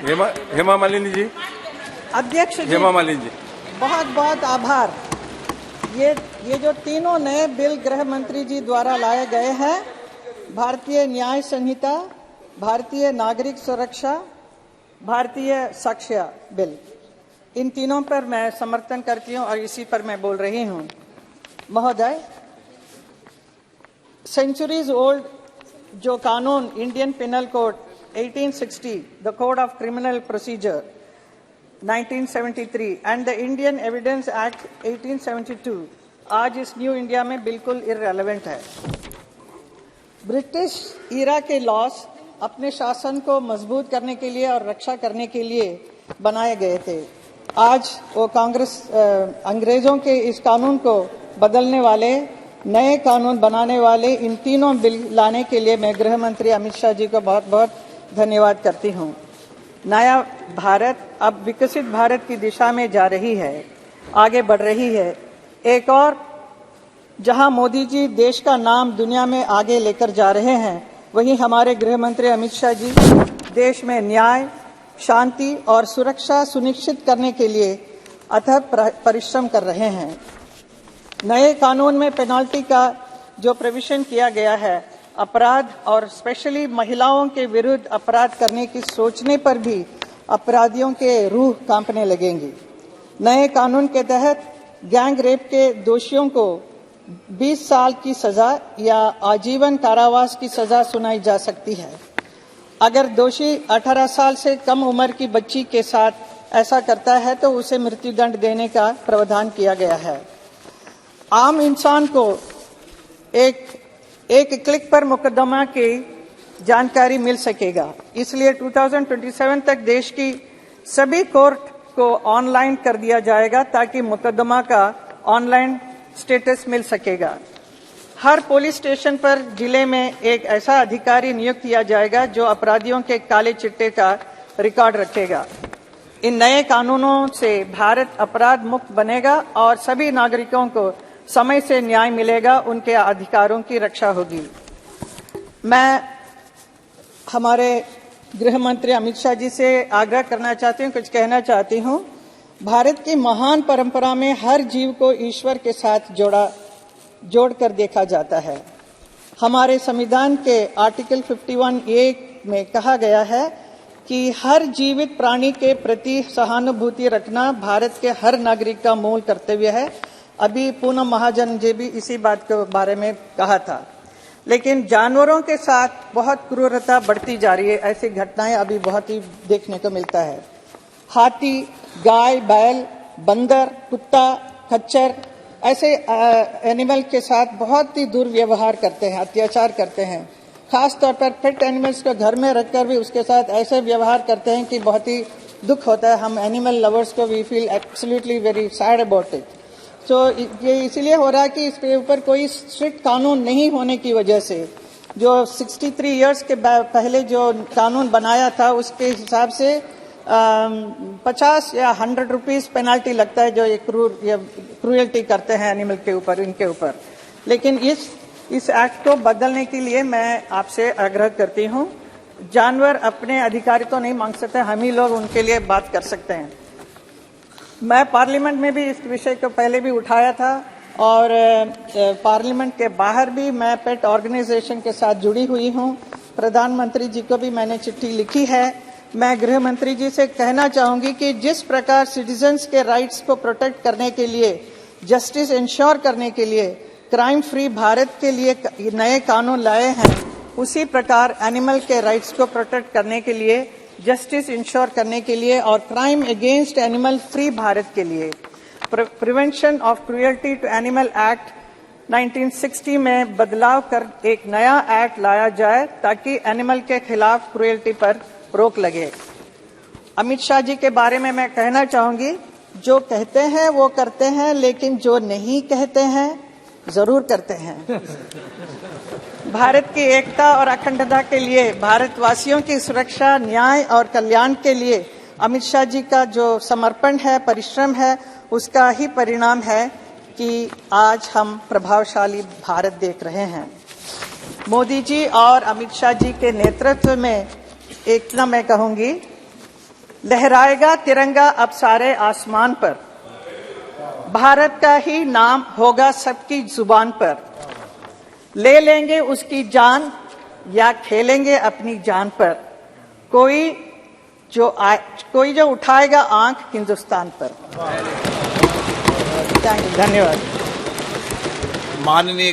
हेमा मालिनी जी। अध्यक्ष जी, हेमा मालिनी जी, बहुत बहुत आभार। ये जो तीनों नए बिल गृह मंत्री जी द्वारा लाए गए हैं, भारतीय न्याय संहिता, भारतीय नागरिक सुरक्षा, भारतीय साक्ष्य बिल, इन तीनों पर मैं समर्थन करती हूं और इसी पर मैं बोल रही हूं। महोदय, सेंचुरीज ओल्ड जो कानून Indian penal code 1860, the code of criminal procedure 1973 and the Indian evidence act 1872 आज इस न्यू इंडिया में बिल्कुल इररेलेवेंट है। ब्रिटिश ईरा के लॉस अपने शासन को मजबूत करने के लिए और रक्षा करने के लिए बनाए गए थे। आज वो अंग्रेजों के इस कानून को बदलने वाले, नए कानून बनाने वाले इन तीनों बिल लाने के लिए मैं गृह मंत्री अमित शाह जी को बहुत बहुत धन्यवाद करती हूं। नया भारत अब विकसित भारत की दिशा में जा रही है, आगे बढ़ रही है। एक और जहां मोदी जी देश का नाम दुनिया में आगे लेकर जा रहे हैं, वहीं हमारे गृह मंत्री अमित शाह जी देश में न्याय, शांति और सुरक्षा सुनिश्चित करने के लिए अथक परिश्रम कर रहे हैं। नए कानून में पेनाल्टी का जो प्रोविजन किया गया है, अपराध और स्पेशली महिलाओं के विरुद्ध अपराध करने की सोचने पर भी अपराधियों के रूह कांपने लगेंगी। नए कानून के तहत गैंग रेप के दोषियों को 20 साल की सजा या आजीवन कारावास की सजा सुनाई जा सकती है। अगर दोषी 18 साल से कम उम्र की बच्ची के साथ ऐसा करता है तो उसे मृत्युदंड देने का प्रावधान किया गया है। आम इंसान को एक क्लिक पर मुकदमा की जानकारी मिल सकेगा। इसलिए 2027 तक देश की सभी कोर्ट को ऑनलाइन कर दिया जाएगा ताकि मुकदमा का ऑनलाइन स्टेटस मिल सकेगा। हर पुलिस स्टेशन पर जिले में एक ऐसा अधिकारी नियुक्त किया जाएगा जो अपराधियों के काले चिट्टे का रिकॉर्ड रखेगा। इन नए कानूनों से भारत अपराध मुक्त बनेगा और सभी नागरिकों को समय से न्याय मिलेगा, उनके अधिकारों की रक्षा होगी। मैं हमारे गृह मंत्री अमित शाह जी से आग्रह करना चाहती हूँ, कुछ कहना चाहती हूँ। भारत की महान परंपरा में हर जीव को ईश्वर के साथ जोड़कर देखा जाता है। हमारे संविधान के आर्टिकल 51A में कहा गया है कि हर जीवित प्राणी के प्रति सहानुभूति रखना भारत के हर नागरिक का मूल कर्तव्य है। अभी पूनम महाजन जी भी इसी बात के बारे में कहा था। लेकिन जानवरों के साथ बहुत क्रूरता बढ़ती जा रही है। ऐसी घटनाएं अभी बहुत ही देखने को मिलता है। हाथी, गाय, बैल, बंदर, कुत्ता, खच्चर ऐसे एनिमल के साथ बहुत ही दुर्व्यवहार करते हैं, अत्याचार करते हैं। खास तौर पर पेट एनिमल्स को घर में रखकर भी उसके साथ ऐसे व्यवहार करते हैं कि बहुत ही दुख होता है। हम एनिमल लवर्स को we feel absolutely very sad about it. तो ये इसलिए हो रहा है कि इसके ऊपर कोई स्ट्रिक्ट कानून नहीं होने की वजह से जो 63 इयर्स के पहले जो कानून बनाया था उसके हिसाब से 50 या 100 रुपीस पेनाल्टी लगता है जो ये क्रूरल्टी करते हैं एनिमल के ऊपर, इनके ऊपर। लेकिन इस एक्ट को बदलने के लिए मैं आपसे आग्रह करती हूँ। जानवर अपने अधिकार तो नहीं मांग सकते, हम ही लोग उनके लिए बात कर सकते हैं। मैं पार्लियामेंट में भी इस विषय को पहले भी उठाया था और पार्लियामेंट के बाहर भी मैं पेट ऑर्गेनाइजेशन के साथ जुड़ी हुई हूँ। प्रधानमंत्री जी को भी मैंने चिट्ठी लिखी है। मैं गृह मंत्री जी से कहना चाहूंगी कि जिस प्रकार सिटीजन्स के राइट्स को प्रोटेक्ट करने के लिए, जस्टिस इंश्योर करने के लिए, क्राइम फ्री भारत के लिए नए कानून लाए हैं, उसी प्रकार एनिमल के राइट्स को प्रोटेक्ट करने के लिए, जस्टिस इंश्योर करने के लिए और crime against animal free Bharat के लिए prevention of cruelty to animal act 1960 में बदलाव कर एक नया एक्ट लाया जाए ताकि एनिमल के खिलाफ क्रूयल्टी पर रोक लगे। अमित शाह जी के बारे में मैं कहना चाहूंगी, जो कहते हैं वो करते हैं, लेकिन जो नहीं कहते हैं जरूर करते हैं। भारत की एकता और अखंडता के लिए, भारतवासियों की सुरक्षा, न्याय और कल्याण के लिए अमित शाह जी का जो समर्पण है, परिश्रम है, उसका ही परिणाम है कि आज हम प्रभावशाली भारत देख रहे हैं। मोदी जी और अमित शाह जी के नेतृत्व में, एक ना मैं कहूंगी, लहराएगा तिरंगा अब सारे आसमान पर, भारत का ही नाम होगा सबकी जुबान पर, ले लेंगे उसकी जान या खेलेंगे अपनी जान पर, कोई जो उठाएगा आंख हिंदुस्तान पर। धन्यवाद। माननीय